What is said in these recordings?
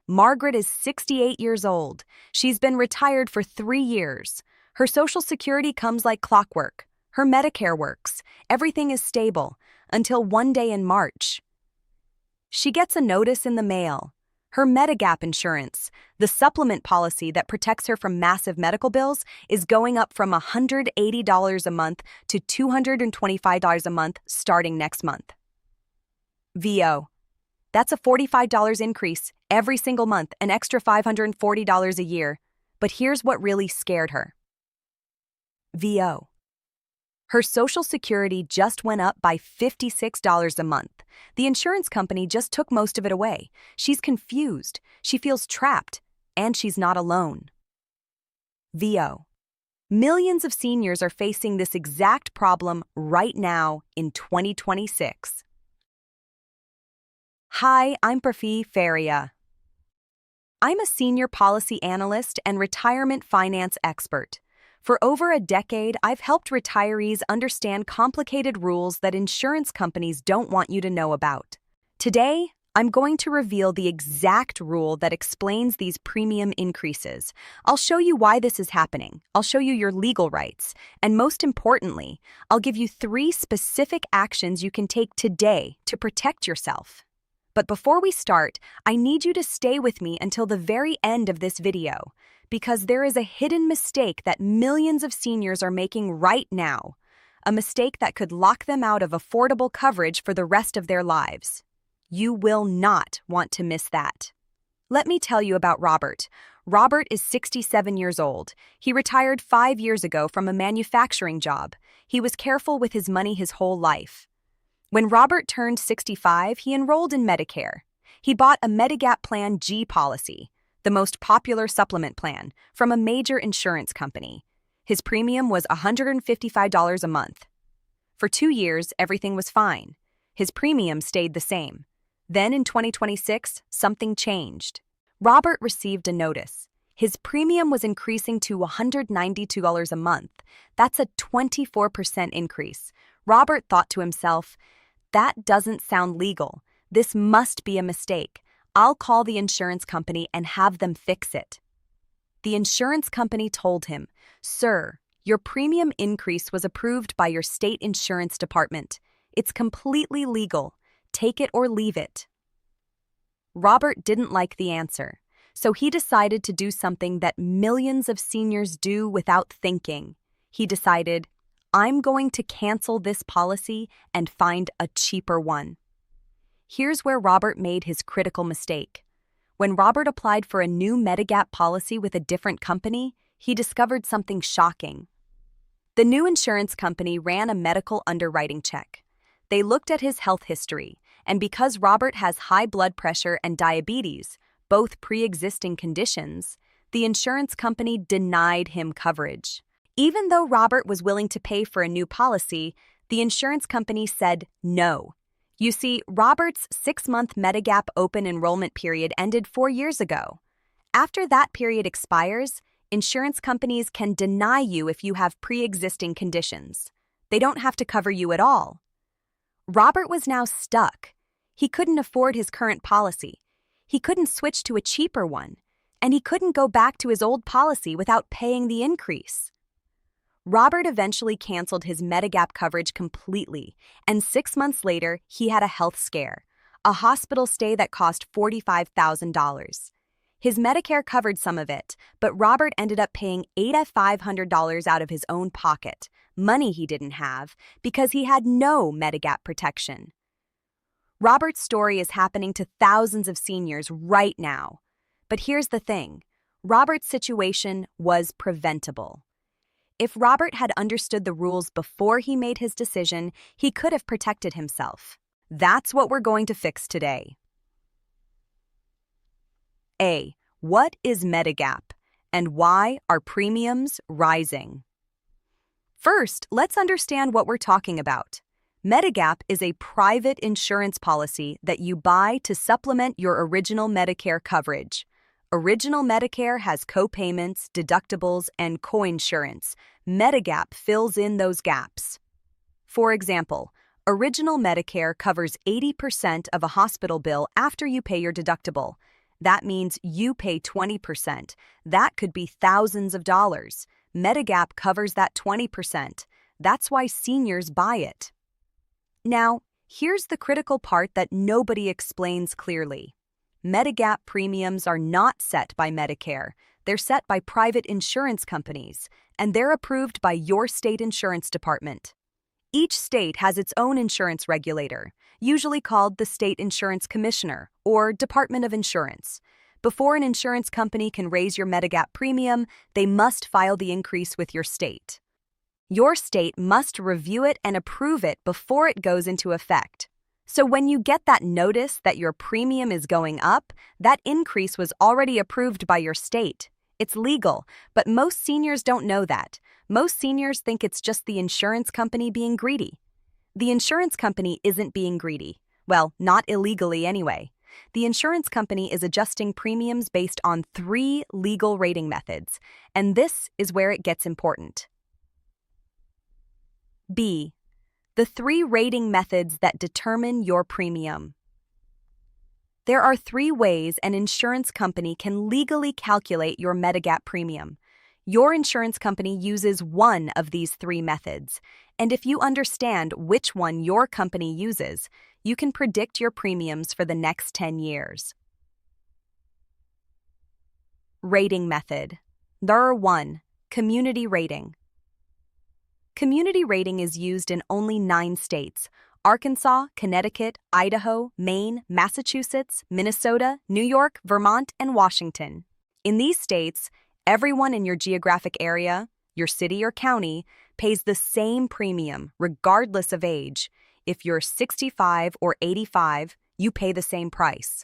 Margaret is 68 years old. She's been retired for 3 years. Her Social Security comes like clockwork. Her Medicare works. Everything is stable. Until one day in March, she gets a notice in the mail. Her Medigap insurance, the supplement policy that protects her from massive medical bills, is going up from $180 a month to $225 a month starting next month. VO. That's a $45 increase every single month, an extra $540 a year. But here's what really scared her. VO. Her Social Security just went up by $56 a month. The insurance company just took most of it away. She's confused, she feels trapped, and she's not alone. VO. Millions of seniors are facing this exact problem right now in 2026. Hi, I'm Prafi Faria. I'm a senior policy analyst and retirement finance expert. For over a decade, I've helped retirees understand complicated rules that insurance companies don't want you to know about. Today, I'm going to reveal the exact rule that explains these premium increases. I'll show you why this is happening. I'll show you your legal rights. And most importantly, I'll give you 3 specific actions you can take today to protect yourself. But before we start, I need you to stay with me until the very end of this video, because there is a hidden mistake that millions of seniors are making right now, a mistake that could lock them out of affordable coverage for the rest of their lives. You will not want to miss that. Let me tell you about Robert. Robert is 67 years old. He retired 5 years ago from a manufacturing job. He was careful with his money his whole life. When Robert turned 65, he enrolled in Medicare. He bought a Medigap Plan G policy, the most popular supplement plan, from a major insurance company. His premium was $155 a month. For 2 years, everything was fine. His premium stayed the same. Then in 2026, something changed. Robert received a notice. His premium was increasing to $192 a month. That's a 24% increase. Robert thought to himself, "That doesn't sound legal. This must be a mistake. I'll call the insurance company and have them fix it." The insurance company told him, "Sir, your premium increase was approved by your state insurance department. It's completely legal. Take it or leave it." Robert didn't like the answer, so he decided to do something that millions of seniors do without thinking. He decided, "I'm going to cancel this policy and find a cheaper one." Here's where Robert made his critical mistake. When Robert applied for a new Medigap policy with a different company, he discovered something shocking. The new insurance company ran a medical underwriting check. They looked at his health history, and because Robert has high blood pressure and diabetes, both pre-existing conditions, the insurance company denied him coverage. Even though Robert was willing to pay for a new policy, the insurance company said no. You see, Robert's 6-month Medigap open enrollment period ended 4 years ago. After that period expires, insurance companies can deny you if you have pre-existing conditions. They don't have to cover you at all. Robert was now stuck. He couldn't afford his current policy. He couldn't switch to a cheaper one, and he couldn't go back to his old policy without paying the increase. Robert eventually canceled his Medigap coverage completely, and 6 months later, he had a health scare, a hospital stay that cost $45,000. His Medicare covered some of it, but Robert ended up paying $8,500 out of his own pocket, money he didn't have, because he had no Medigap protection. Robert's story is happening to thousands of seniors right now. But here's the thing, Robert's situation was preventable. If Robert had understood the rules before he made his decision, he could have protected himself. That's what we're going to fix today. A. What is Medigap, and why are premiums rising? First, let's understand what we're talking about. Medigap is a private insurance policy that you buy to supplement your original Medicare coverage. Original Medicare has co-payments, deductibles, and coinsurance. Medigap fills in those gaps. For example, Original Medicare covers 80% of a hospital bill after you pay your deductible, That means you pay 20%. That could be thousands of dollars. Medigap covers that 20%. That's why seniors buy it. Now, here's the critical part that nobody explains clearly. Medigap premiums are not set by Medicare. They're set by private insurance companies, and they're approved by your state insurance department. Each state has its own insurance regulator, usually called the State Insurance Commissioner or Department of Insurance. Before an insurance company can raise your Medigap premium, they must file the increase with your state. Your state must review it and approve it before it goes into effect. So when you get that notice that your premium is going up, that increase was already approved by your state. It's legal, but most seniors don't know that. Most seniors think it's just the insurance company being greedy. The insurance company isn't being greedy. Well, not illegally anyway. The insurance company is adjusting premiums based on 3 legal rating methods, and this is where it gets important. B. The 3 rating methods that determine your premium. There are 3 ways an insurance company can legally calculate your Medigap premium. Your insurance company uses one of these 3 methods, and if you understand which one your company uses, you can predict your premiums for the next 10 years. Rating method. Number 1. Community rating. Community rating is used in only 9 states: Arkansas, Connecticut, Idaho, Maine, Massachusetts, Minnesota, New York, Vermont, and Washington. In these states, everyone in your geographic area, your city or county, pays the same premium regardless of age. If you're 65 or 85, you pay the same price.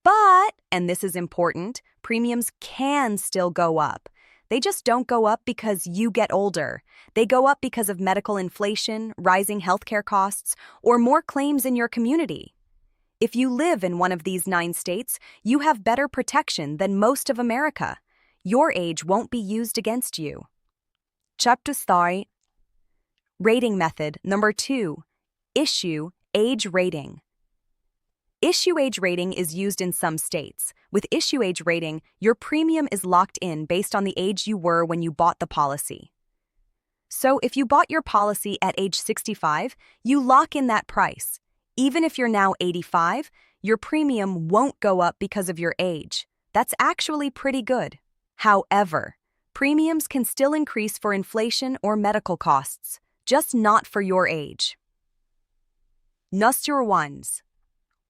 But, and this is important, premiums can still go up. They just don't go up because you get older. They go up because of medical inflation, rising healthcare costs, or more claims in your community. If you live in one of these 9 states, you have better protection than most of America. Your age won't be used against you. Chapter 3. Rating method. Number 2. Issue age rating. Issue age rating is used in some states. With issue age rating, your premium is locked in based on the age you were when you bought the policy. So if you bought your policy at age 65, you lock in that price. Even if you're now 85, your premium won't go up because of your age. That's actually pretty good. However, premiums can still increase for inflation or medical costs, just not for your age. Number 1.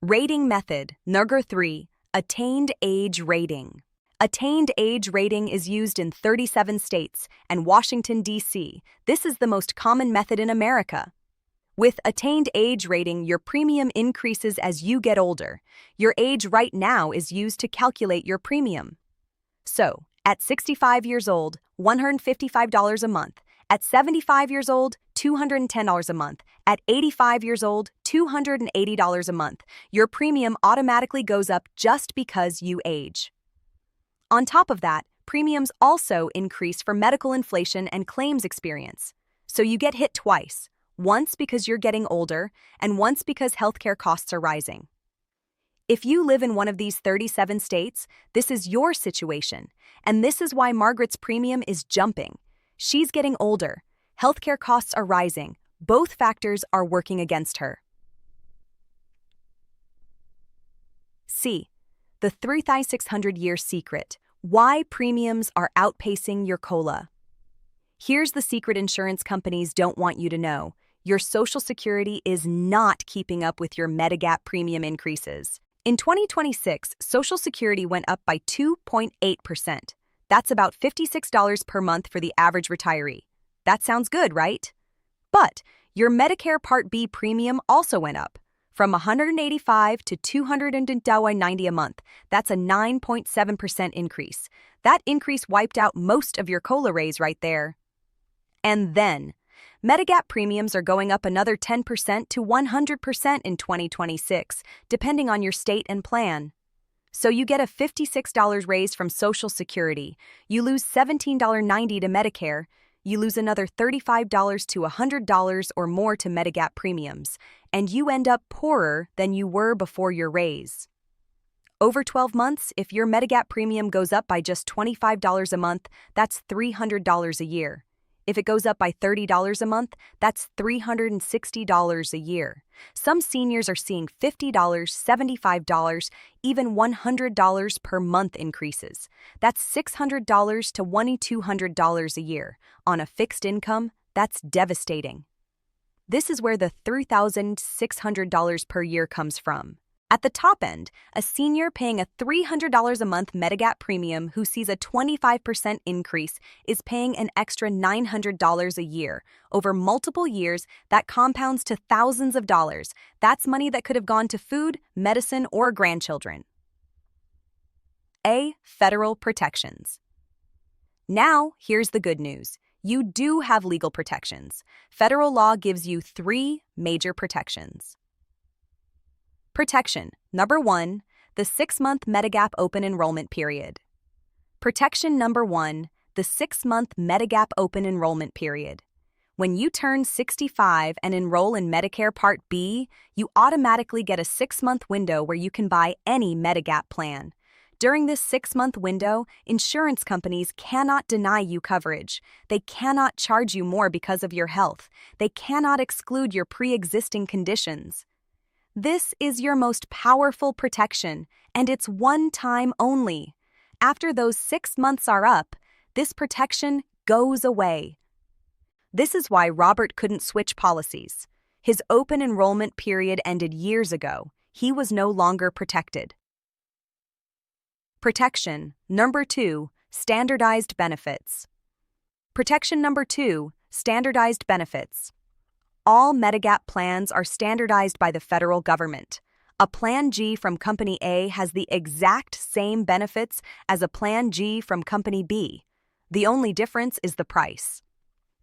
Rating method. Number 3. Attained age rating. Attained age rating is used in 37 states and Washington, D.C. This is the most common method in America. With attained age rating, your premium increases as you get older. Your age right now is used to calculate your premium. So, at 65 years old, $155 a month. At 75 years old, $210 a month. At 85 years old, $280 a month. Your premium automatically goes up just because you age. On top of that, premiums also increase for medical inflation and claims experience. So you get hit twice, once because you're getting older and once because healthcare costs are rising. If you live in one of these 37 states, this is your situation, and this is why Margaret's premium is jumping. She's getting older. Healthcare costs are rising. Both factors are working against her. C. The 3,600-year secret. Why premiums are outpacing your COLA. Here's the secret insurance companies don't want you to know. Your Social Security is not keeping up with your Medigap premium increases. In 2026, Social Security went up by 2.8%. That's about $56 per month for the average retiree. That sounds good, right? But your Medicare Part B premium also went up, from $185 to $290 a month. That's a 9.7% increase. That increase wiped out most of your COLA raise right there. And then, Medigap premiums are going up another 10% to 100% in 2026, depending on your state and plan. So you get a $56 raise from Social Security, you lose $17.90 to Medicare, you lose another $35 to $100 or more to Medigap premiums, and you end up poorer than you were before your raise. Over 12 months, if your Medigap premium goes up by just $25 a month, that's $300 a year. If it goes up by $30 a month, that's $360 a year. Some seniors are seeing $50, $75, even $100 per month increases. That's $600 to $2,200 a year. On a fixed income, that's devastating. This is where the $3,600 per year comes from. At the top end, a senior paying a $300 a month Medigap premium who sees a 25% increase is paying an extra $900 a year. Over multiple years, that compounds to thousands of dollars. That's money that could have gone to food, medicine, or grandchildren. A. Federal protections. Now, here's the good news. You do have legal protections. Federal law gives you 3 major protections. Protection. Number 1, the 6-month Medigap open enrollment period. Protection number 1, the 6-month Medigap open enrollment period. When you turn 65 and enroll in Medicare Part B, you automatically get a 6-month window where you can buy any Medigap plan. During this 6-month window, insurance companies cannot deny you coverage. They cannot charge you more because of your health. They cannot exclude your pre-existing conditions. This is your most powerful protection, and it's one time only. After those 6 months are up, this protection goes away. This is why Robert couldn't switch policies. His open enrollment period ended years ago. He was no longer protected. Protection. Number 2, standardized benefits. Protection number 2, standardized benefits. All Medigap plans are standardized by the federal government. A Plan G from Company A has the exact same benefits as a Plan G from Company B. The only difference is the price.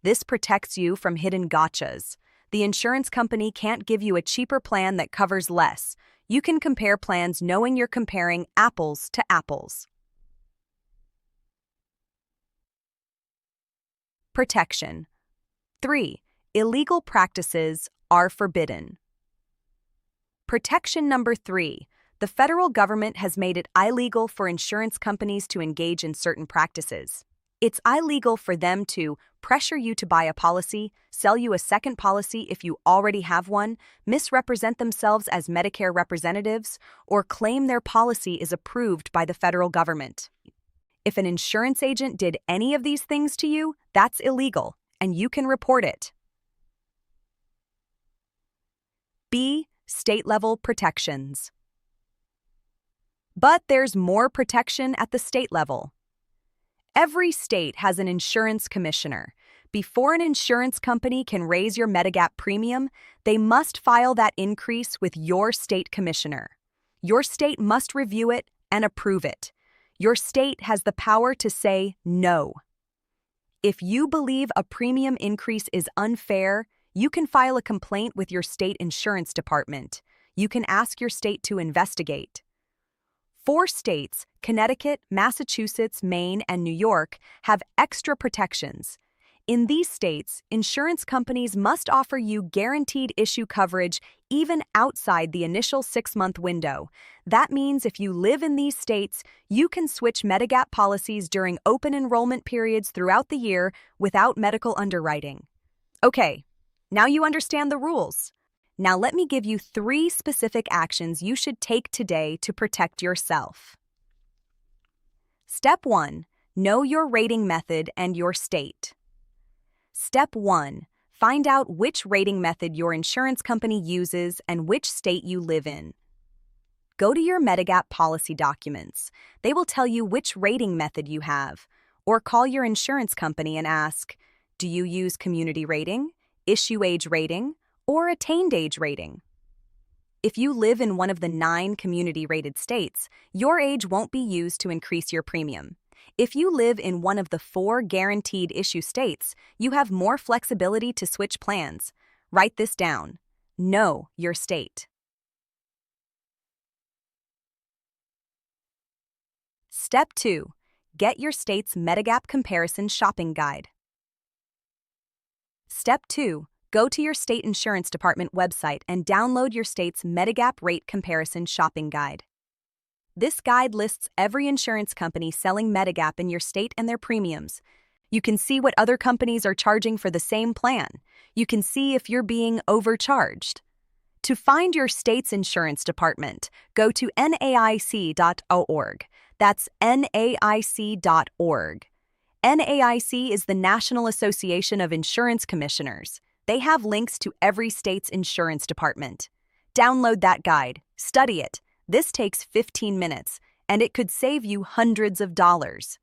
This protects you from hidden gotchas. The insurance company can't give you a cheaper plan that covers less. You can compare plans knowing you're comparing apples to apples. Protection. 3. Illegal practices are forbidden. Protection number 3. The federal government has made it illegal for insurance companies to engage in certain practices. It's illegal for them to pressure you to buy a policy, sell you a second policy if you already have one, misrepresent themselves as Medicare representatives, or claim their policy is approved by the federal government. If an insurance agent did any of these things to you, that's illegal, and you can report it. B. State-level protections. But there's more protection at the state level. Every state has an insurance commissioner. Before an insurance company can raise your Medigap premium, they must file that increase with your state commissioner. Your state must review it and approve it. Your state has the power to say no. If you believe a premium increase is unfair, you can file a complaint with your state insurance department. You can ask your state to investigate. 4 states, Connecticut, Massachusetts, Maine, and New York, have extra protections. In these states, insurance companies must offer you guaranteed issue coverage even outside the initial 6-month window. That means if you live in these states, you can switch Medigap policies during open enrollment periods throughout the year without medical underwriting. Okay, now you understand the rules. Now let me give you 3 specific actions you should take today to protect yourself. Step 1. Know your rating method and your state. Step 1. Find out which rating method your insurance company uses and which state you live in. Go to your Medigap policy documents. They will tell you which rating method you have. Or call your insurance company and ask, do you use community rating, issue age rating, or attained age rating? If you live in one of the 9 community-rated states, your age won't be used to increase your premium. If you live in one of the 4 guaranteed issue states, you have more flexibility to switch plans. Write this down. Know your state. Step 2. Get your state's Medigap comparison shopping guide. Step 2. Go to your state insurance department website and download your state's Medigap rate comparison shopping guide. This guide lists every insurance company selling Medigap in your state and their premiums. You can see what other companies are charging for the same plan. You can see if you're being overcharged. To find your state's insurance department, go to naic.org. That's naic.org. NAIC is the National Association of Insurance Commissioners. They have links to every state's insurance department. Download that guide, study it. This takes 15 minutes, and it could save you hundreds of dollars.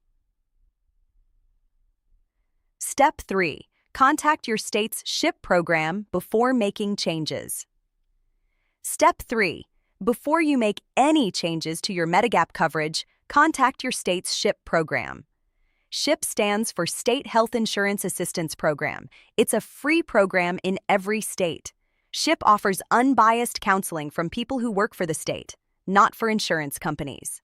Step 3. Contact your state's SHIP program before making changes. Step 3. Before you make any changes to your Medigap coverage, contact your state's SHIP program. SHIP stands for State Health Insurance Assistance Program. It's a free program in every state. SHIP offers unbiased counseling from people who work for the state, not for insurance companies.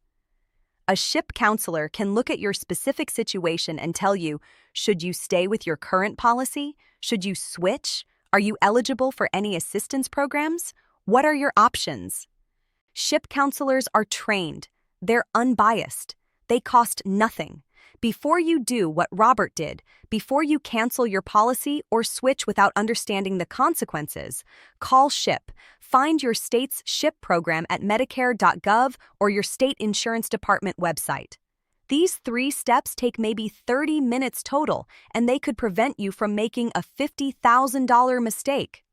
A SHIP counselor can look at your specific situation and tell you, should you stay with your current policy? Should you switch? Are you eligible for any assistance programs? What are your options? SHIP counselors are trained. They're unbiased. They cost nothing. Before you do what Robert did, before you cancel your policy or switch without understanding the consequences, call SHIP. Find your state's SHIP program at medicare.gov or your state insurance department website. These 3 steps take maybe 30 minutes total, and they could prevent you from making a $50,000 mistake.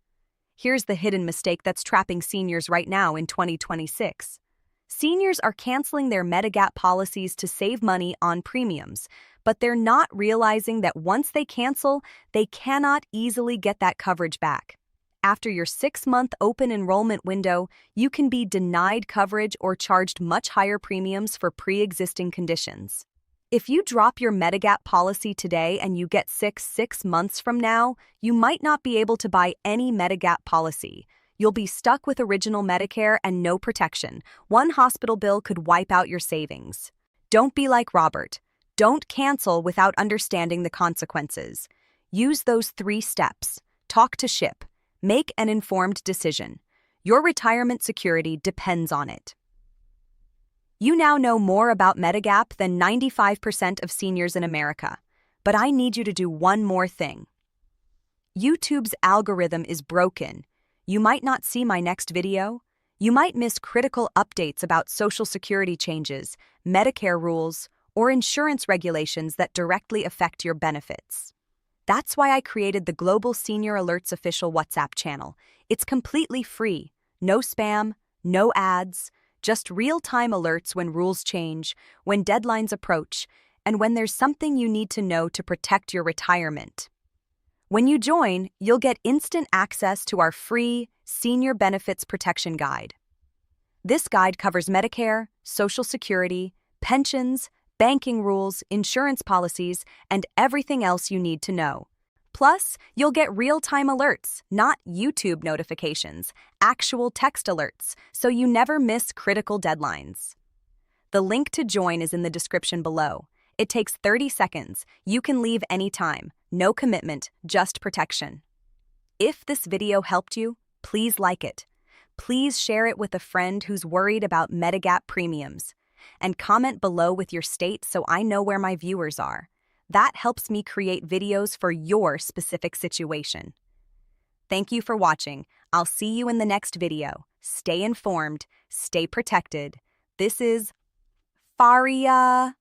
Here's the hidden mistake that's trapping seniors right now in 2026. Seniors are canceling their Medigap policies to save money on premiums, but they're not realizing that once they cancel, they cannot easily get that coverage back. After your 6-month open enrollment window, you can be denied coverage or charged much higher premiums for pre-existing conditions. If you drop your Medigap policy today and you get sick 6 months from now, you might not be able to buy any Medigap policy. You'll be stuck with original Medicare and no protection. One hospital bill could wipe out your savings. Don't be like Robert. Don't cancel without understanding the consequences. Use those 3 steps. Talk to SHIP. Make an informed decision. Your retirement security depends on it. You now know more about Medigap than 95% of seniors in America. But I need you to do one more thing. YouTube's algorithm is broken. You might not see my next video. You might miss critical updates about Social Security changes, Medicare rules, or insurance regulations that directly affect your benefits. That's why I created the Global Senior Alerts official WhatsApp channel. It's completely free. No spam, no ads, just real-time alerts when rules change, when deadlines approach, and when there's something you need to know to protect your retirement. When you join, you'll get instant access to our free Senior Benefits Protection Guide. This guide covers Medicare, Social Security, pensions, banking rules, insurance policies, and everything else you need to know. Plus, you'll get real-time alerts, not YouTube notifications, actual text alerts, so you never miss critical deadlines. The link to join is in the description below. It takes 30 seconds. You can leave anytime. No commitment, just protection. If this video helped you, please like it. Please share it with a friend who's worried about Medigap premiums. And comment below with your state so I know where my viewers are. That helps me create videos for your specific situation. Thank you for watching. I'll see you in the next video. Stay informed, stay protected. This is Faria.